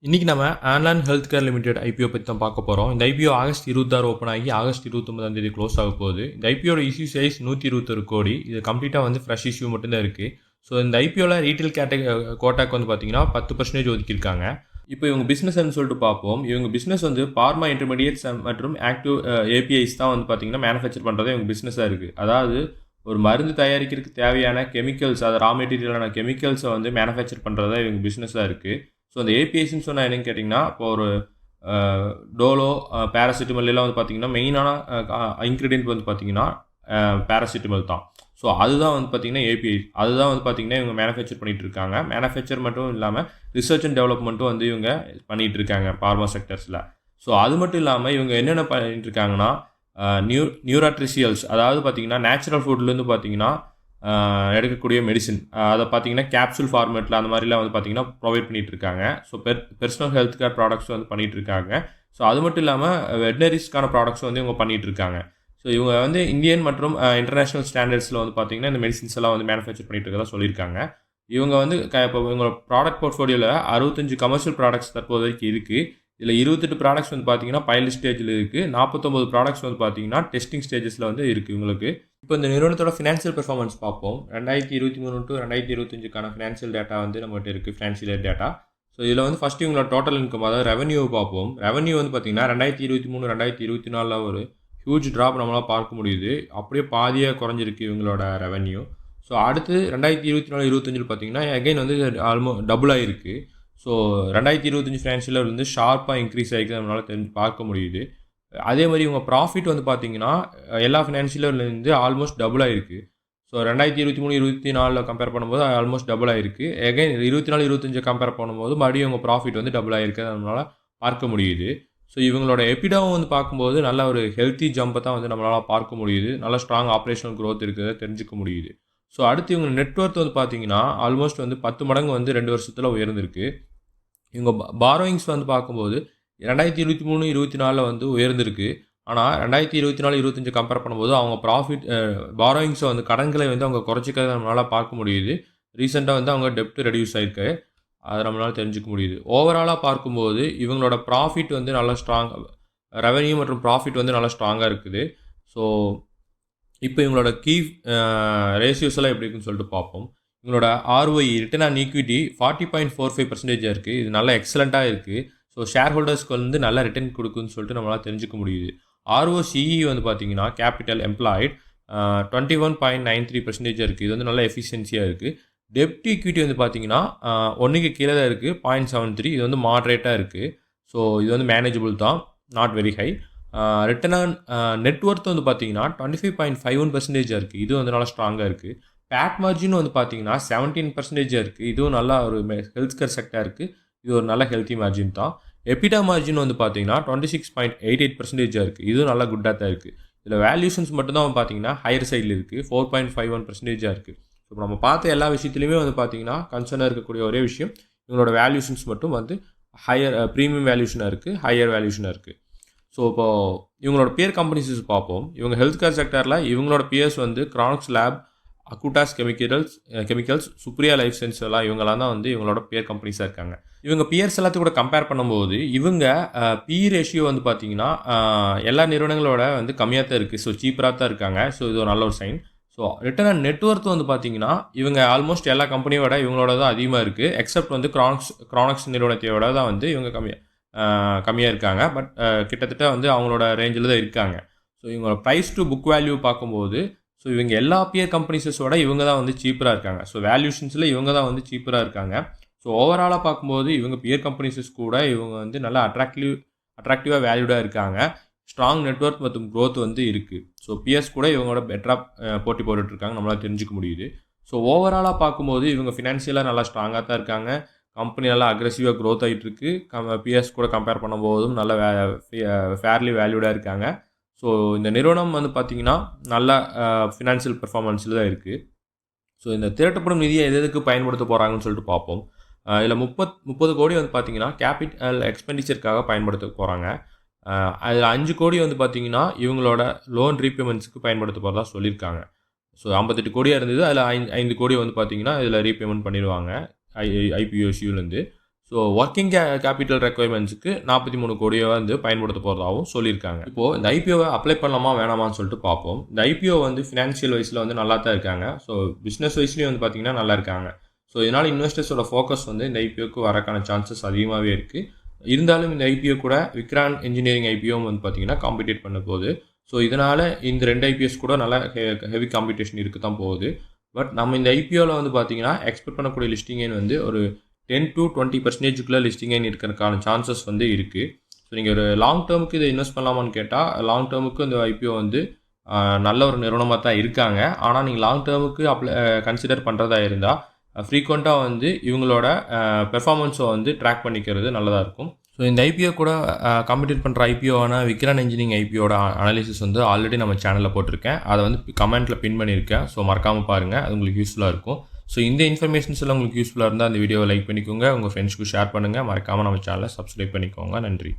இன்னைக்கு நம்ம online health care limited IPO பற்றி தான் பார்க்க போகிறோம். இந்த ஐபிஓ ஆகஸ்ட் 26 ஓப்பன் ஆகி ஆகஸ்ட் 29ஆம் தேதி க்ளோஸ் ஆக போகுது. இந்த ஐபிஓட இஷ்யூ சைஸ் 121 கோடி. இது கம்ப்ளீட்டாக வந்து ஃப்ரெஷ் இஷ்யூ மட்டும்தான் இருக்குது. ஸோ இந்த ஐபிஓவில் ரீட்டைல் கோட்டாக்கு வந்து பார்த்தீங்கன்னா 10% ஒதுக்கியிருக்காங்க. இப்போ இவங்க பிஸ்னஸ்ன்னு சொல்லிட்டு பார்ப்போம். இவங்க பிஸ்னஸ் வந்து பார்மா இன்டர்மீடியேட்ஸ் மற்றும் ஆக்டிவ் ஏபிஐஸ் தான் வந்து பார்த்தீங்கன்னா மேனுஃபேக்சர் பண்ணுறதே இவங்க பிஸ்னஸாக இருக்குது. அதாவது ஒரு மருந்து தயாரிக்கிறதுக்கு தேவையான கெமிக்கல்ஸ், அது ரா மெட்டீரியலான கெமிக்கல்ஸை வந்து மேனுஃபேக்சர் பண்ணுறதா இவங்க பிஸ்னஸாக இருக்குது. ஸோ அந்த ஏபிஐஸ்ன்னு சொன்னால் என்னன்னு கேட்டிங்கன்னா, இப்போ ஒரு டோலோ, பேராசிட்டமல் வந்து பார்த்தீங்கன்னா மெயினான இன்க்ரீடியன்ட் வந்து பார்த்தீங்கன்னா பேராசிட்டமல் தான். ஸோ அதுதான் வந்து பார்த்தீங்கன்னா ஏபிஐ. அதுதான் வந்து பார்த்தீங்கன்னா இவங்க மேனுஃபேக்சர் பண்ணிகிட்டு இருக்காங்க. மேனுஃபேக்சர் மட்டும் இல்லாமல் ரிசர்ச் அண்ட் டெவலப்மெண்ட்டும் வந்து இவங்க பண்ணிகிட்டு இருக்காங்க பார்மா செக்டர்ஸில். ஸோ அது மட்டும் இல்லாமல் இவங்க என்னென்ன பண்ணிட்டு இருக்காங்கன்னா, நியூராட்ரிசியல்ஸ், அதாவது பார்த்தீங்கன்னா நேச்சுரல் ஃபுட்லேருந்து பார்த்தீங்கன்னா எடுக்கக்கூடிய மெடிசின், அதை பார்த்தீங்கன்னா கேப்சூல் ஃபார்மேட்டில் அந்த மாதிரிலாம் வந்து பார்த்தீங்கன்னா ப்ரொவைட் பண்ணிகிட்டு இருக்காங்க. So personal health care products வந்து பண்ணிகிட்டு இருக்காங்க. ஸோ அது மட்டும் இல்லாமல் வெட்னரிஸ்க்கான ப்ராடக்ட்ஸ் வந்து இவங்க பண்ணிகிட்டு இருக்காங்க. ஸோ இவங்க வந்து இந்தியன் மற்றும் இன்டர்நேஷ்னல் ஸ்டாண்டர்ட்ஸில் வந்து பார்த்தீங்கன்னா இந்த மெடிசின்ஸ் எல்லாம் வந்து மேனுஃபேக்சர் பண்ணிகிட்டு இருக்கதா சொல்லியிருக்காங்க. இவங்க வந்து இப்போ இவங்களோட ப்ராடக்ட் போர்ட்ஃபோலியோவில் 65 கமர்ஷியல் ப்ராடக்ட்ஸ் தற்போது வரைக்கும் இருக்குது. இதில் 28 ப்ராடக்ட்ஸ் வந்து பார்த்தீங்கன்னா பைலட் ஸ்டேஜில் இருக்குது. 49 ப்ராடக்ட்ஸ் வந்து பார்த்தீங்கன்னா டெஸ்டிங் ஸ்டேஜஸில் வந்து இருக்குது இவங்களுக்கு. இப்போ இந்த நிறுவனத்தோட ஃபினான்ஷியல் பெர்ஃபார்மன்ஸ் பார்ப்போம். 2023 to 2025க்கான ஃபினான்ஷியல் டேட்டா வந்து நம்மகிட்ட இருக்குது, ஃபினான்ஷியல் இயர் டேட்டா. ஸோ இதில் வந்து ஃபஸ்ட்டு இவங்களோட டோட்டல் இன்கம், அதாவது ரெவன்யூ பார்ப்போம். ரெவன்யூ வந்து பார்த்தீங்கன்னா 2023 2024 ஒரு ஹியூஜ் ட்ராப் நம்மளால் பார்க்க முடியுது. அப்படியே பாதியாக குறைஞ்சிருக்கு இவங்களோட ரெவன்யூ. ஸோ அடுத்து 2024 25 பார்த்தீங்கன்னா அகைன் வந்து டபுள் ஆகிருக்கு. ஸோ 2025 ஃபினான்ஷியலில் வந்து ஷார்ப்பாக இன்க்ரீஸ் ஆகிருக்கு, நம்மளால் பார்க்க முடியுது. அதே மாதிரி இவங்க ப்ராஃபிட் வந்து பார்த்தீங்கன்னா எல்லா ஃபினான்ஷியலேருந்து ஆல்மோஸ்ட் டபுள் ஆகிருக்கு. ஸோ 2023 24 கம்பேர் பண்ணும்போது ஆல்மோஸ்ட் டபுள் ஆகிருக்கு. எகைன் 24 25 கம்பேர் பண்ணும்போது மறுபடியும் இவங்க ப்ராஃபிட் வந்து டபுள் ஆகிருக்கு, நம்மளால் பார்க்க முடியுது. ஸோ இவங்களோட எபிடாவும் வந்து பார்க்கும்போது நல்ல ஒரு ஹெல்த்தி ஜம்பை தான் வந்து நம்மளால் பார்க்க முடியுது. நல்ல ஸ்ட்ராங் ஆப்ரேஷனல் க்ரோத் இருக்கிறத தெரிஞ்சுக்க முடியுது. ஸோ அடுத்து இவங்க நெட்ஒர்த் வந்து பார்த்தீங்கன்னா ஆல்மோஸ்ட் வந்து 10 மடங்கு வந்து 2 வருஷத்தில் உயர்ந்திருக்கு. இவங்க பாரோயிங்ஸ் வந்து பார்க்கும்போது 2023 24 வந்து உயர்ந்திருக்கு. ஆனால் 2024 25 கம்பேர் பண்ணும்போது அவங்க ப்ராஃபிட் பாரோயிங்ஸை வந்து கடன்களை வந்து அவங்க குறைச்சிக்கிறத நம்மளால் பார்க்க முடியுது. ரீசெண்டாக வந்து அவங்க டெப்ட் ரெடியூஸ் ஆகிருக்கு, அதை நம்மளால் தெரிஞ்சுக்க முடியுது. ஓவராலாக பார்க்கும்போது இவங்களோட ப்ராஃபிட் வந்து நல்லா ஸ்ட்ராங், ரெவன்யூ மற்றும் ப்ராஃபிட் வந்து நல்லா ஸ்ட்ராங்காக இருக்குது. ஸோ இப்போ இவங்களோட கீ ரேஷியோஸ் எல்லாம் எப்படி இருக்குன்னு சொல்லிட்டு பார்ப்போம். இவங்களோட ஆர்ஒஇ, ரிட்டர்ன் ஆன் ஈக்விட்டி 40.45% இருக்குது. இது நல்லா எக்ஸலண்ட்டாக இருக்குது. ஸோ ஷேர் ஹோல்டர்ஸ்க்கு வந்து நல்ல ரிட்டர்ன் கொடுக்குன்னு சொல்லிட்டு நம்மளால் தெரிஞ்சுக்க முடியுது. ஆர்ஓசிஇ வந்து பார்த்தீங்கன்னா கேபிட்டல் எம்ப்ளாய்ட் 21.93% இருக்குது. இது வந்து நல்ல எஃபிஷியன்சியாக இருக்குது. டெப்ட் ஈக்விட்டி வந்து பார்த்தீங்கன்னா 1க்கு கீழே தான் இருக்குது, 0.73. இது வந்து மாட்ரேட்டாக இருக்குது. ஸோ இது வந்து மேனேஜபிள் தான், not very high. Return on net worth வந்து பார்த்தீங்கன்னா 25.51% இருக்குது. இது வந்து நல்லா ஸ்ட்ராங்காக இருக்குது. பேட் மார்ஜின் வந்து பார்த்தீங்கன்னா 17% இருக்குது. இதுவும் நல்லா ஒரு ஹெல்த் கேர் செக்டாக இருக்குது. இது ஒரு நல்ல ஹெல்த்தி மார்ஜின் தான். எபிடா மார்ஜின் வந்து பார்த்தீங்கன்னா 26.88% இருக்குது. இதுவும் நல்லா குட்டாக தான் இருக்குது. இதில் வேல்யூஷன்ஸ் மட்டும்தான் பார்த்தீங்கன்னா ஹையர் சைடில் இருக்குது, 4.51% இருக்குது. ஸோ இப்போ நம்ம பார்த்த எல்லா விஷயத்துலையுமே வந்து பார்த்தீங்கன்னா கன்சர்னாக இருக்கக்கூடிய ஒரே விஷயம் இவங்களோட வேல்யூஷன்ஸ் மட்டும் வந்து ஹையர் ப்ரீமியம் வேல்யூஷனாக இருக்குது, ஹையர் வேல்யூஷனாக இருக்குது. ஸோ இப்போது இவங்களோட பியர் கம்பெனிஸ் பார்ப்போம். இவங்க ஹெல்த் கேர் செக்டரில் இவங்களோட பியர்ஸ் வந்து Kronox lab, Accutas chemicals, Supriya life science எல்லாம் இவங்கெல்லாம் தான் வந்து இவங்களோட பியர் கம்பெனிஸாக இருக்காங்க. இவங்க பியர்ஸ் எல்லாத்தையும் கூட கம்பேர் பண்ணும்போது இவங்க பி ரேஷியோ வந்து பார்த்தீங்கன்னா எல்லா நிறுவனங்களோட வந்து கம்மியாக தான் இருக்குது. ஸோ சீப்பராக தான் இருக்காங்க. ஸோ இது ஒரு நல்ல ஒரு sign. So return on net worth வந்து பார்த்தீங்கன்னா இவங்க ஆல்மோஸ்ட் எல்லா கம்பெனியோட இவங்களோட தான் அதிகமாக இருக்குது. எக்ஸப்ட் வந்து கிரானிக்ஸ் நிறுவனத்தையோட தான் வந்து இவங்க கம்மியாக இருக்காங்க. பட் கிட்டத்தட்ட வந்து அவங்களோட ரேஞ்சில் தான் இருக்காங்க. ஸோ இவங்களோட ப்ரைஸ் டு புக் வேல்யூ பார்க்கும்போது ஸோ இவங்க எல்லா பியர் கம்பெனிஸஸோட இவங்க தான் வந்து சீப்பராக இருக்காங்க. ஸோ வேல்யூஷன்ஸில் இவங்க தான் வந்து சீப்பராக இருக்காங்க. ஸோ ஓவராலாக பார்க்கும்போது இவங்க பியர் கம்பெனிஸஸ் கூட இவங்க வந்து நல்லா அட்ராக்டிவாக வேல்யூடாக இருக்காங்க. ஸ்ட்ராங் நெட்ஒர்க் மற்றும் க்ரோத் வந்து இருக்குது. ஸோ பியர்ஸ் கூட இவங்களோட பெட்டராக போட்டி போட்டுட்ருக்காங்க, நம்மளால் தெரிஞ்சுக்க முடியுது. ஸோ ஓவராலாக பார்க்கும்போது இவங்க ஃபினான்ஷியலாக நல்லா ஸ்ட்ராங்காக தான் இருக்காங்க. கம்பெனி நல்லா அக்ரெசிவாக க்ரோத் ஆகிட்டுருக்கு. பியர்ஸ் கூட கம்பேர் பண்ணும்போதும் நல்ல ஃபேர்லி வேல்யூடாக இருக்காங்க. ஸோ இந்த நிறுவனம் வந்து பார்த்திங்கன்னா நல்ல ஃபினான்ஷியல் பெர்ஃபார்மன்ஸில் தான் இருக்குது. ஸோ இந்த திரட்டப்படும் நிதியை எதுக்கு பயன்படுத்த போகிறாங்கன்னு சொல்லிட்டு பார்ப்போம். இதில் 30 கோடி வந்து பார்த்திங்கன்னா கேபிட்டல் எக்ஸ்பெண்டிச்சருக்காக பயன்படுத்த போகிறாங்க. அதில் 5 கோடி வந்து பார்த்திங்கன்னா இவங்களோட லோன் ரீபேமெண்ட்ஸுக்கு பயன்படுத்த போகிறதா சொல்லியிருக்காங்க. ஸோ 58 கோடியாக இருந்தது, அதில் 5 கோடி வந்து பார்த்திங்கன்னா இதில் ரீபேமெண்ட் பண்ணிடுவாங்க ஐபிஓ இஷ்யூலேருந்து. ஸோ ஒர்க்கிங் கேபிட்டல் ரெக்குயர்மெண்ட்ஸுக்கு 43 கோடியை வந்து பயன்படுத்த போகிறதாகவும் சொல்லியிருக்காங்க. இப்போது இந்த ஐபிஓவை அப்ளை பண்ணலாமா வேணாமான்னு சொல்லிட்டு பார்ப்போம். இந்த ஐபிஓ வந்து ஃபினான்ஷியல் வைஸில் வந்து நல்லா தான் இருக்காங்க. ஸோ பிஸ்னஸ் வைஸ்லேயும் வந்து பார்த்திங்கன்னா நல்லா இருக்காங்க. ஸோ இதனால் இன்வெஸ்டர்ஸோட ஃபோக்கஸ் வந்து இந்த ஐபிஓக்கு வரக்கான சான்சஸ் அதிகமாகவே இருக்குது. இருந்தாலும் இந்த ஐபிஓ கூட விக்ரான் இன்ஜினியரிங் ஐபிஓ வந்து பார்த்திங்கன்னா காம்படிட் பண்ண போகுது. ஸோ இதனால் இந்த 2 ஐபிஎஸ் கூட நல்லா ஹெவி காம்படிஷன் இருக்க தான் போகுது. பட் நம்ம இந்த ஐபிஓவில் வந்து பார்த்திங்கன்னா எக்ஸ்பெக்ட் பண்ணக்கூடிய லிஸ்டிங் வந்து ஒரு 10 to 20% லிஸ்டிங் இருக்கிறதுக்கான சான்சஸ் வந்து இருக்குது. ஸோ நீங்கள் ஒரு லாங் டேர்முக்கு இதை இன்வெஸ்ட் பண்ணலாமான்னு கேட்டால் லாங் டேர்முக்கு இந்த ஐபிஓ வந்து நல்ல ஒரு நிறுவனமாக தான் இருக்காங்க. ஆனால் நீங்கள் லாங் டேர்முக்கு கன்சிடர் பண்ணுறதா இருந்தால் ஃப்ரீக்வெண்ட்டாக வந்து இவங்களோட பெர்ஃபார்மன்ஸை வந்து ட்ராக் பண்ணிக்கிறது நல்லதாக இருக்கும். ஸோ இந்த ஐபிஓ கூட காம்படிட் பண்ணுற ஐபிஓவான விக்ரான் இன்ஜினியரிங் ஐபிஓட அனாலிசிஸ் வந்து ஆல்ரெடி நம்ம சேனலில் போட்டிருக்கேன். அதை வந்து கமெண்ட்டில் பின் பண்ணியிருக்கேன். ஸோ மறக்காமல் பாருங்கள், அது உங்களுக்கு யூஸ்ஃபுல்லாக இருக்கும். ஸோ இந்த இன்ஃபர்மேஷன்ஸ் எல்லாம் உங்களுக்கு யூஸ்ஃபுல்லாக இருந்தால் அந்த வீடியோவை லைக் பண்ணிக்கோங்க, உங்கள் ஃப்ரெண்ட்ஸ்க்கு ஷேர் பண்ணுங்கள், மறக்காமல் நம்ம சேனலை சப்ஸ்கிரைப் பண்ணிக்கோங்க. நன்றி.